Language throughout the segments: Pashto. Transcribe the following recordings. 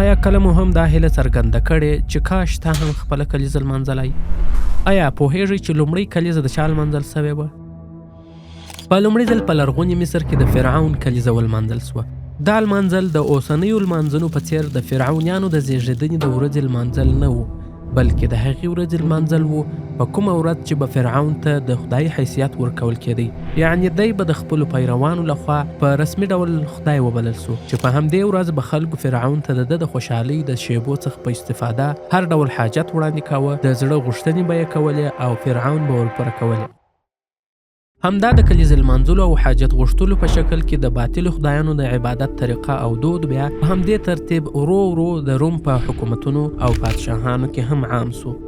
آیا کله مو هم دا هیله څرګنده کړې چې کاش تا هم خپله کلیزه لمانځلی؟ آیا پوهیږئ چې لومړۍ کلیزه د چا لمانځل سوې وه؟ په لومړي ځل په لرغوني مصر کې د فرعون کلیزه ولمانځل سوه. دا لمانځل د اوسنیو لمانځنو په څېر د فرعونیانو د زیږېدنې د ورځې لمانځل نه و، بلکې د هغې ورځې لمانځل و په کومه ورځ چې به فرعون ته د خدای حیثیت ورکول کېدی. یعنې دی به د خپلو پیروانو لخوا په رسمي ډول خدای وبلل سو، چې په همدې ورځ به خلکو فرعون ته د ده د خوشحالۍ د شیبو څخه په استفاده هر ډول حاجت وړاندې کاوه، د زړه غوښتنې به یې کولې او فرعون به ورپوره کولې. همدا د کلیزې لمانځلو او حاجت غوښتلو په شکل کې د باطلو خدایانو د عبادت طریقه او دود بیا په همدې ترتیب ورو ورو د روم په حکومتونو او پادشاهانو کې هم عام سو.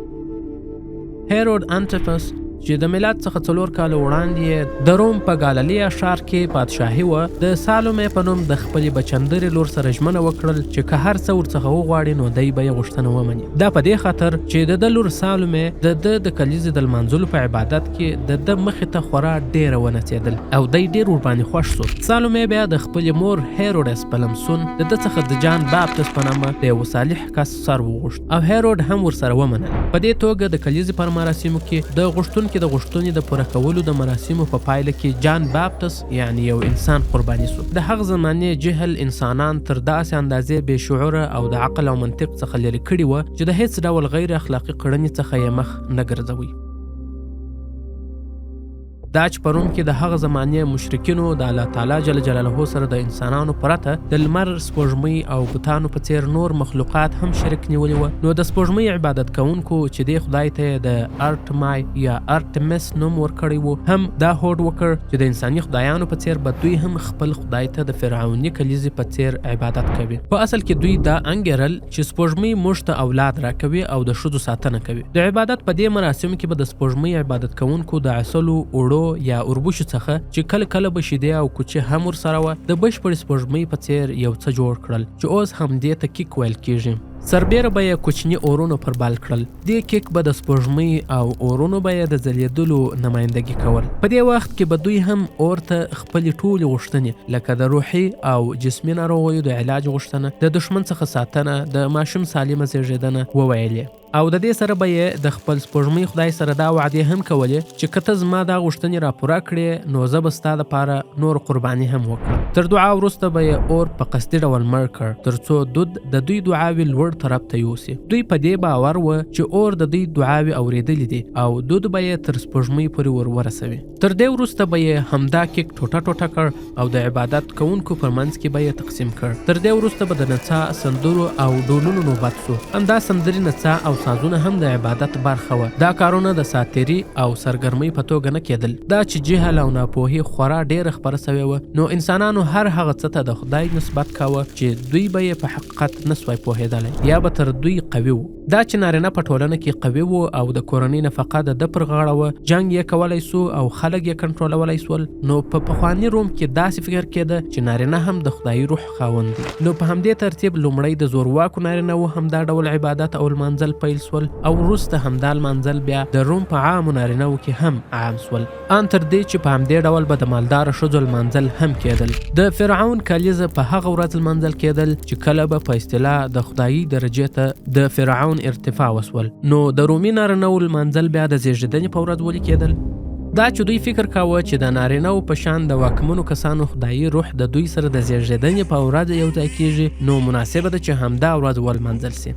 هیرود انټیپس چې د میلاد څخه 4 کاله وړاندې د روم په ګالیلیا ښار کې پادشاهي وه، د سالومې په نوم د خپلې بچندرې لور سره ژمنه وکړل چې که هر څه ورڅخه وغواړي نو دی به یې غوښتنه ومني. دا په دې خاطر چې د ده لور سالومې د ده د کلیزې د لمانځلو په عبادت کې د ده مخې ته خورا ډېره ونڅېدل او دی ډېر ورباندې خوښ سو. سالومې بیا د خپلې مور هیرودس په لمسون د ده څخه د جان باپتس په نامه د یو صالح کس سر وغوښت او هیرود هم ورسره ومنل. په دې توګه د کلیزې پر مراسمو کې د غوښتونکي د غوښتنې د پوره کولو د مراسمو په پایله کې جان باپتس یعنی یو انسان قرباني سو. د هغه زمانې جهل انسانان تر داسې اندازې بې شعوره او د عقل او منطق څخه لرې کړي وه چې د هیڅ ډول غیر اخلاقي کړنې څخه یې مخ نه ګرځوي. دا چې په روم کې د هغه زمانې مشرکینو د الله تعالی جل جلاله سره د انسانانو پرته د لمر، سپوږمۍ او بتانو په څیر نور مخلوقات هم شریک نیولي وه، نو د سپوږمۍ عبادت کوونکو چې دې خدای ته د ارټمای یا ارټمس نوم ورکړی و هم دا هوډ وکړ چې د انساني خدایانو په څیر به دوی هم خپل خدای ته د فرعوني کلیزې په څیر عبادت کوي. په اصل کې دوی دا انګیرل چې سپوږمۍ موږ ته اولاد راکوي او د ښځو ساتنه کوي. د عبادت په دې مراسمو کې به د سپوږمۍ عبادت کوونکو د عسلو، اوړو یا اوربوشو څخه چې کله کله به شیدې او کوچې هم ورسره وه د بشپړې سپوږمۍ په څیر یو څه جوړ کړل چې اوس همدې ته کیک ویل کیږي. سربیره به یې کوچني اورونو پر بال کړل. دې کیک به د سپوږمۍ او اورونو به یې د ځلېدلو نمایندګي کول. په دې وخت کې به دوی هم اور ته خپلې ټولې غوښتنې لکه د روحي او جسمي ناروغیو د علاج غوښتنه، د دښمن څخه ساتنه، د ماشوم سالمه زیږېدنه وویلې. او د دې سره به یې د خپل سپوږمۍ خدای سره دا وعدې هم کولې چې که ته زما دا غوښتنې راپوره کړې نو زه به ستا دپاره نور قرباني هم وکړم. تر دعا وروسته به یې اور په قصدي ډول مړ کړ تر څو دود د دوی دعاوې لوړ طرف ته یوسي. دوی په دې باور وه چې اور د دوی دعاوې اورېدلې دي او دود به یې تر سپوږمۍ پورې ورسوي. تر دې وروسته به یې همدا کیک ټوټه ټوټه کړ او د عبادت کوونکو په منځ کې به یې تقسیم کړ. تر دې وروسته به د نڅا، سندرو او ډولونو نوبت سو. همدا سندري، نڅا او سازونه هم د عبادت برخه وه. دا کارونه د ساتیري او سرګرمۍ په توګه نه کېدل. دا چې جهل او ناپوهي خورا ډېره خپره سوې وه نو انسانانو هر هغه څه ته د خدای نسبت کاوه چې دوی به یې په حقیقت نه سوای پوهېدلی یا به تر دوی قوي وو. دا چې نارینه په ټولنه کې قوي وو او د کورنۍ نفقه د ده پر غاړه وه، جنګ یې کولی سو او خلک یې کنټرولولی سول، نو په پخواني روم کې داسې فکر کېده چې نارینه هم د خدایي روح خاوند دی. نو په همدې ترتیب لومړی د زورواکو نارینه‌وو همدا ډول عبادت او لمانځل پیل سول او وروسته همدا لمانځل بیا د روم په عامو نارینه‌وو کې هم عام سول، ان تر دې چې په همدې ډول به د مالداره ښځو لمانځل هم کېدل. د فرعون کلیزه په هغه ورځ لمانځل کېدل چې کله به په اصطلاح د خدایي درجې ته د فرعون ارتفاع وسول، نو د رومي نارینه‌وو لمانځل بیا د زیږېدنې په ورځ ولې کېدل. دا چې دوی فکر کاوه چې د نارینه‌وو په شان د واکمنو کسانو خدایي روح د دوی سره د زیږېدنې په ورځ یو ځای کېږي، نو مناسبه ده چې همدا ورځ ولمانځل سي.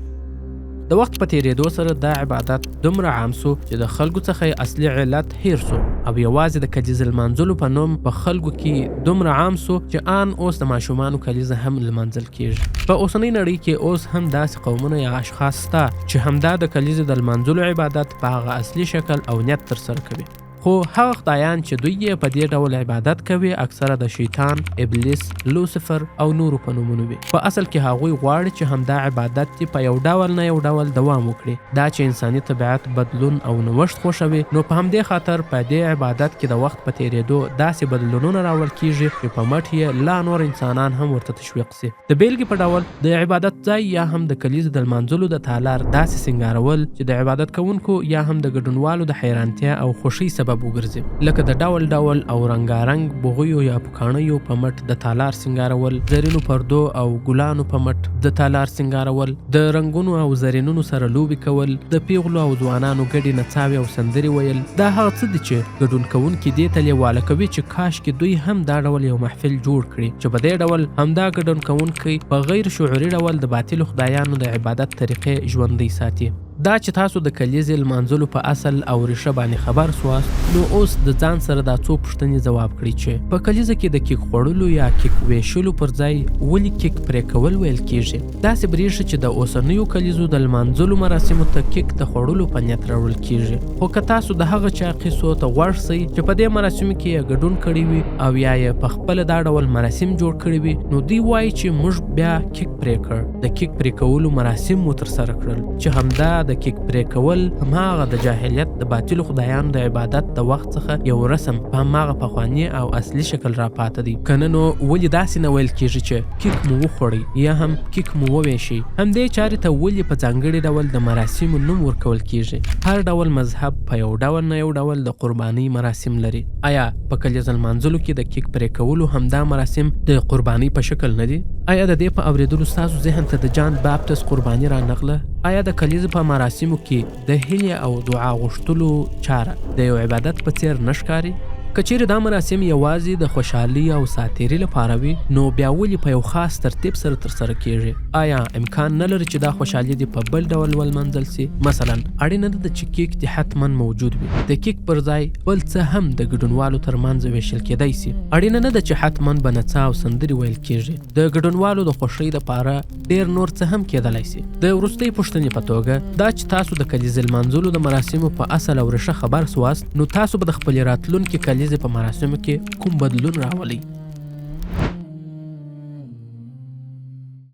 د وخت په تیریدو سره دا عبادت دومره عام سو چې د خلکو څخه یې اصلي علت هیر سو او یوازې د کلیزې لمانځلو په نوم په خلکو کې دومره عام سو چې آن اوس د ماشومانو کلیزه هم لمانځل کیږي. په اوسنۍ نړۍ کې اوس هم داسې قومونه یا اشخاص شته چې همدا د کلیزې د لمانځلو عبادت په هغه اصلي شکل او نیت ترسره کوي. خو هغه خدایان چې دوی یې په دې ډول عبادت کوي اکثره د شیطان، ابلیس، لوسفر او نورو په نومونو وي. په اصل کې هغوی غواړي چې همدا عبادت دې په یو ډول نه یو ډول دوام وکړي. دا چې انساني طبیعت بدلون او نوښت خوښوي، نو په همدې خاطر په دې عبادت کې د وخت په تیریدو داسې بدلونونه راوړل کیږي چې په مټ یې لا نور انسانان هم ورته تشویق سي. د بیلګې په ډول د عبادت ځای یا هم د کلیزې د لمانځلو د تالار داسې سینګارول چې د عبادت کوونکو یا هم د ګډونوالو د حیرانتیا او خوښۍ سبب سبب وګرځي، لکه د ډول ډول او رنګارنګ بوغیو یا پکانیو په مټ د تالار سنگارول، زرینو پردو او ګلانو په مټ د تالار سنگارول، د رنگونو او زرینونو سره لوبي کول، د پیغلو او ځوانانو ګډي نڅاوي او سندري ویل. دا هغه څه دي چې ګډون کوونکي دې ته لیواله کوي چې کاش کې دوی هم دا ډول یو محفل جوړ کړي چې په دې ډول همدا ګډون کوونکي په غیر شعوري ډول د باطلو خدایانو د عبادت طریقې ژوندۍ ساتي. دا چې تاسو د کلیزې لمانځلو په اصل او ریشه باندې خبر سواست، نو اوس د ځان سره دا څو پوښتنې ځواب کړئ چې په کلیزه کې د کیک خوړلو یا کیک ویشلو پر ځای ولې کیک پرې کول ویل کیږي؟ داسې بریښي چې د اوسنیو کلیزو د لمانځلو مراسمو ته کیک د خوړلو په نیت راوړل کیږي. خو که تاسو د هغه چا قصو ته غوږ شئ چې په دې مراسمو کې یې ګډون کړی وي او یا یې په خپله دا ډول مراسم جوړ کړي وي، نو دوی وایي چې موږ بیا کیک پرې کړ. د کیک پرې کولو مراسم مو ترسره کړل چې همدا د کیک پرې کول هماغه د جاهلیت د باطلو خدایانو د عبادت د وخت څخه یو رسم په هماغه پخواني او اصلي شکل را پاته دی. که نه نو ولې داسې نه ویل کیږي چې کیک مو وخوړئ یا هم کیک مو وویشئ؟ همدې چارې ته ولې په ځانګړي ډول د مراسمو نوم ورکول کیږي؟ هر ډول مذهب په یو ډول نه یو ډول د قربانۍ مراسم لري. آیا په کلیزه لمانځلو کې د کیک پرې کولو همدا مراسم د قربانۍ په شکل نه دي؟ آیا د دې په اوریدلو ستاسو ذهن ته د جان باپتس قرباني را نغله؟ آیا د کلیزې په مراسمو کې د هیلې او دعا غوښتلو چاره د یو عبادت په څیر نه ښکاري؟ که چیرې دا مراسم یوازې د خوشحالي او ساتیري لپاره وي، نو بیا ولې په یو خاص ترتیب سره ترسره کیږي؟ آیا امکان نه لري چې دا خوشحالي دې په بل ډول ولمانځل سي؟ مثلا اړینه ده چې کیک دې حتما موجود وي. د کیک پر ځای بل څه هم د ګډونوالو ترمنځ ویشل کېدای سي. اړینه نه ده چې حتما به نڅا او سندرې ویل کیږي. د ګډونوالو د خوښۍ لپاره ډیر نور څه هم کېدلای سي. د وروستۍ پوښتنې په توګه دا چې تاسو د کلیزې لمانځلو د مراسمو په اصل او ریښه خبر سواست، نو تاسو به د خپلې راتلونکي کلیزې په مراسمو کې کوم بدلون راولئ؟